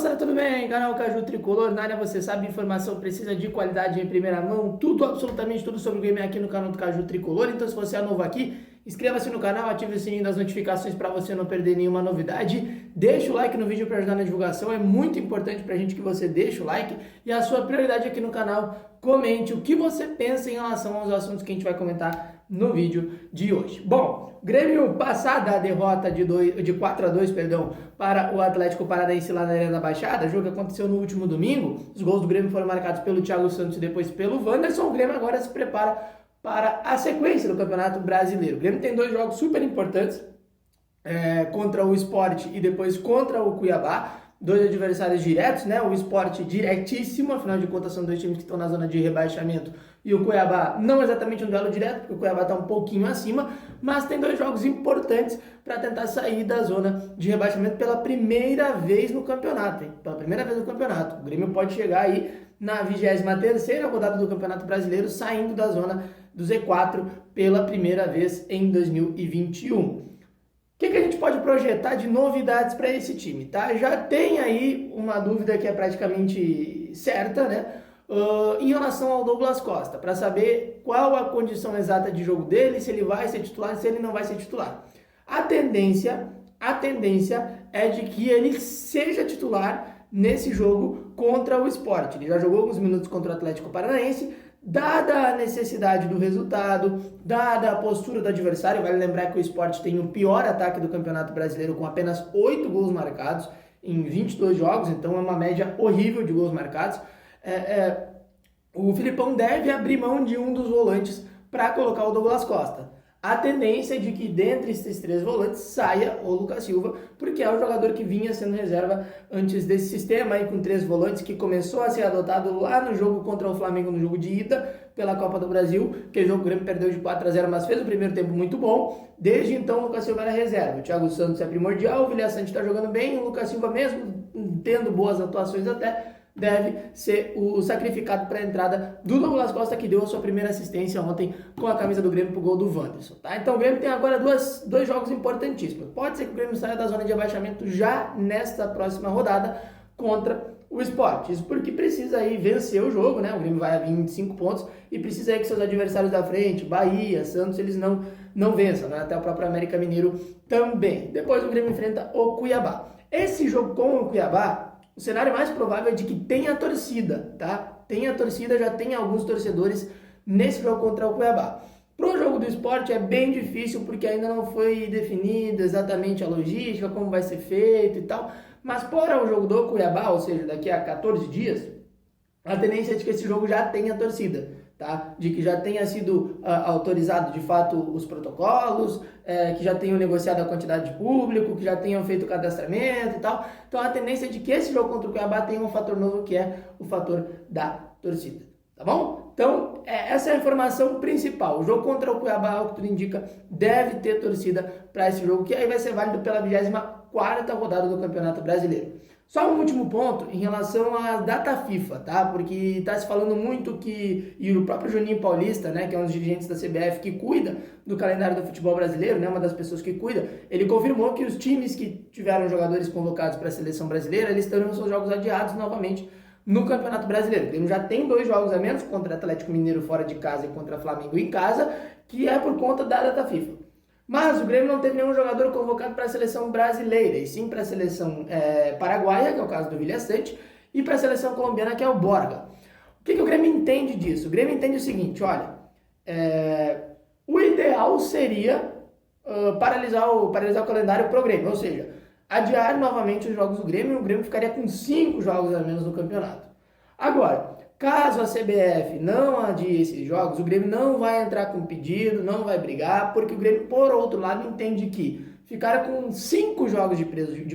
moçada, tudo bem? Canal Caju Tricolor, na área você sabe, informação precisa de qualidade em primeira mão, tudo, absolutamente tudo sobre o game aqui no canal do Caju Tricolor. Então se você é novo aqui, inscreva-se no canal, ative o sininho das notificações para você não perder nenhuma novidade. Deixa o like no vídeo para ajudar na divulgação, é muito importante pra gente que você deixe o like. E a sua prioridade aqui no canal, comente o que você pensa em relação aos assuntos que a gente vai comentar no vídeo de hoje. Bom, Grêmio passada a derrota de 4-2, para o Atlético Paranaense lá na Arena da Baixada, jogo que aconteceu no último domingo. Os gols do Grêmio foram marcados pelo Thiago Santos e depois pelo Wanderson. O Grêmio agora se prepara para a sequência do Campeonato Brasileiro. O Grêmio tem dois jogos super importantes, contra o Sport e depois contra o Cuiabá. Dois adversários diretos, né? O Sport diretíssimo, afinal de contas são dois times que estão na zona de rebaixamento, e o Cuiabá não exatamente um duelo direto, porque o Cuiabá está um pouquinho acima, mas tem dois jogos importantes para tentar sair da zona de rebaixamento pela primeira vez no campeonato, hein? Pela primeira vez no campeonato. O Grêmio pode chegar aí na 23ª rodada do Campeonato Brasileiro, saindo da zona do Z4 pela primeira vez em 2021. O que a gente pode projetar de novidades para esse time, tá? Já tem aí uma dúvida que é praticamente certa, né? Em relação ao Douglas Costa, para saber qual a condição exata de jogo dele, se ele vai ser titular, se ele não vai ser titular. A tendência é de que ele seja titular nesse jogo contra o Sport. Ele já jogou alguns minutos contra o Atlético Paranaense. Dada a necessidade do resultado, dada a postura do adversário, vale lembrar que o Sport tem o pior ataque do Campeonato Brasileiro com apenas 8 gols marcados em 22 jogos, então é uma média horrível de gols marcados. O Filipão deve abrir mão de um dos volantes para colocar o Douglas Costa. A tendência é de que dentre esses três volantes saia o Lucas Silva, porque é o jogador que vinha sendo reserva antes desse sistema aí com três volantes, que começou a ser adotado lá no jogo contra o Flamengo, no jogo de ida pela Copa do Brasil. Aquele jogo o Grêmio perdeu de 4-0, mas fez o primeiro tempo muito bom. Desde então o Lucas Silva era reserva. O Thiago Santos é primordial, o Vilha Sante está jogando bem, o Lucas Silva, mesmo tendo boas atuações até, deve ser o sacrificado para a entrada do Douglas Costa, que deu a sua primeira assistência ontem com a camisa do Grêmio pro gol do Wanderson, tá? Então o Grêmio tem agora dois jogos importantíssimos. Pode ser que o Grêmio saia da zona de abaixamento já nesta próxima rodada contra o Sport. Isso porque precisa aí vencer o jogo, né? O Grêmio vai a 25 pontos e precisa aí que seus adversários da frente, Bahia, Santos, eles não vençam, né? Até o próprio América Mineiro também. Depois o Grêmio enfrenta o Cuiabá. Esse jogo com o Cuiabá, o cenário mais provável é de que tenha torcida, tá? Tenha torcida, já tem alguns torcedores nesse jogo contra o Cuiabá. Pro jogo do Sport é bem difícil, porque ainda não foi definido exatamente a logística, como vai ser feito e tal. Mas para o jogo do Cuiabá, ou seja, daqui a 14 dias, a tendência é de que esse jogo já tenha torcida, tá? De que já tenha sido autorizado de fato os protocolos, que já tenham negociado a quantidade de público, que já tenham feito o cadastramento e tal. Então a tendência é de que esse jogo contra o Cuiabá tenha um fator novo, que é o fator da torcida, tá bom? Então essa é a informação principal. O jogo contra o Cuiabá, o que tudo indica, deve ter torcida para esse jogo, que aí vai ser válido pela 24ª rodada do Campeonato Brasileiro. Só um último ponto em relação à data FIFA, tá? Porque está se falando muito que, e o próprio Juninho Paulista, né, que é um dos dirigentes da CBF que cuida do calendário do futebol brasileiro, né, uma das pessoas que cuida, ele confirmou que os times que tiveram jogadores convocados para a seleção brasileira, eles terão seus jogos adiados novamente no Campeonato Brasileiro. Ele já tem 2 jogos a menos, contra o Atlético Mineiro fora de casa e contra o Flamengo em casa, que é por conta da data FIFA. Mas o Grêmio não teve nenhum jogador convocado para a seleção brasileira, e sim para a seleção paraguaia, que é o caso do Vilha Sante, e para a seleção colombiana, que é o Borja. O que o Grêmio entende disso? O Grêmio entende o seguinte, olha, o ideal seria paralisar o calendário pro Grêmio, ou seja, adiar novamente os jogos do Grêmio, e o Grêmio ficaria com 5 jogos a menos no campeonato. Agora, caso a CBF não adie esses jogos, o Grêmio não vai entrar com pedido, não vai brigar, porque o Grêmio, por outro lado, entende que ficar com 5 jogos de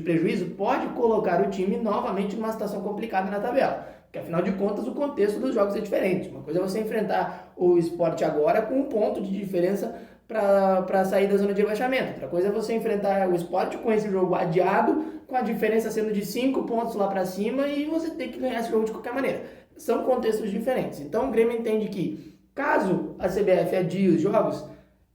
prejuízo pode colocar o time novamente numa situação complicada na tabela. Porque, afinal de contas, o contexto dos jogos é diferente. Uma coisa é você enfrentar o Sport agora com 1 ponto de diferença para sair da zona de rebaixamento. Outra coisa é você enfrentar o Sport com esse jogo adiado, com a diferença sendo de 5 pontos lá para cima, e você ter que ganhar esse jogo de qualquer maneira. São contextos diferentes. Então o Grêmio entende que, caso a CBF adie os jogos,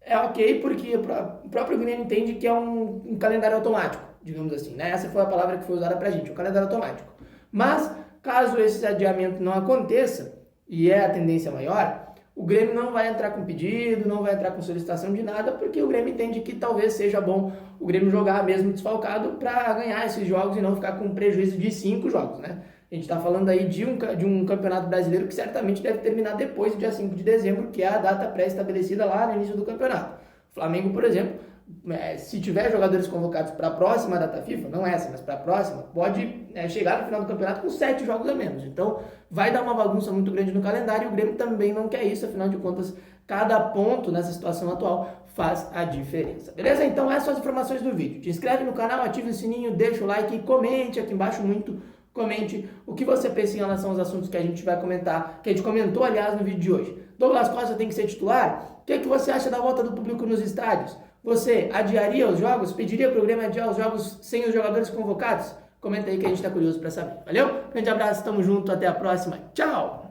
é ok, porque o próprio Grêmio entende que é um calendário automático, digamos assim, né? Essa foi a palavra que foi usada pra gente, um calendário automático. Mas, caso esse adiamento não aconteça, e é a tendência maior, o Grêmio não vai entrar com pedido, não vai entrar com solicitação de nada, porque o Grêmio entende que talvez seja bom o Grêmio jogar mesmo desfalcado para ganhar esses jogos e não ficar com prejuízo de 5 jogos, né? A gente está falando aí de um campeonato brasileiro que certamente deve terminar depois do dia 5 de dezembro, que é a data pré-estabelecida lá no início do campeonato. O Flamengo, por exemplo, se tiver jogadores convocados para a próxima data FIFA, não essa, mas para a próxima, pode chegar no final do campeonato com 7 jogos a menos. Então, vai dar uma bagunça muito grande no calendário e o Grêmio também não quer isso, afinal de contas, cada ponto nessa situação atual faz a diferença. Beleza? Então, essas são as informações do vídeo. Te inscreve no canal, ativa o sininho, deixa o like e comente aqui embaixo muito. Comente o que você pensa em relação aos assuntos que a gente vai comentar, que a gente comentou, aliás, no vídeo de hoje. Douglas Costa tem que ser titular? O que você acha da volta do público nos estádios? Você adiaria os jogos? Pediria para o Grêmio adiar os jogos sem os jogadores convocados? Comenta aí que a gente está curioso para saber. Valeu? Grande abraço, tamo junto, até a próxima. Tchau!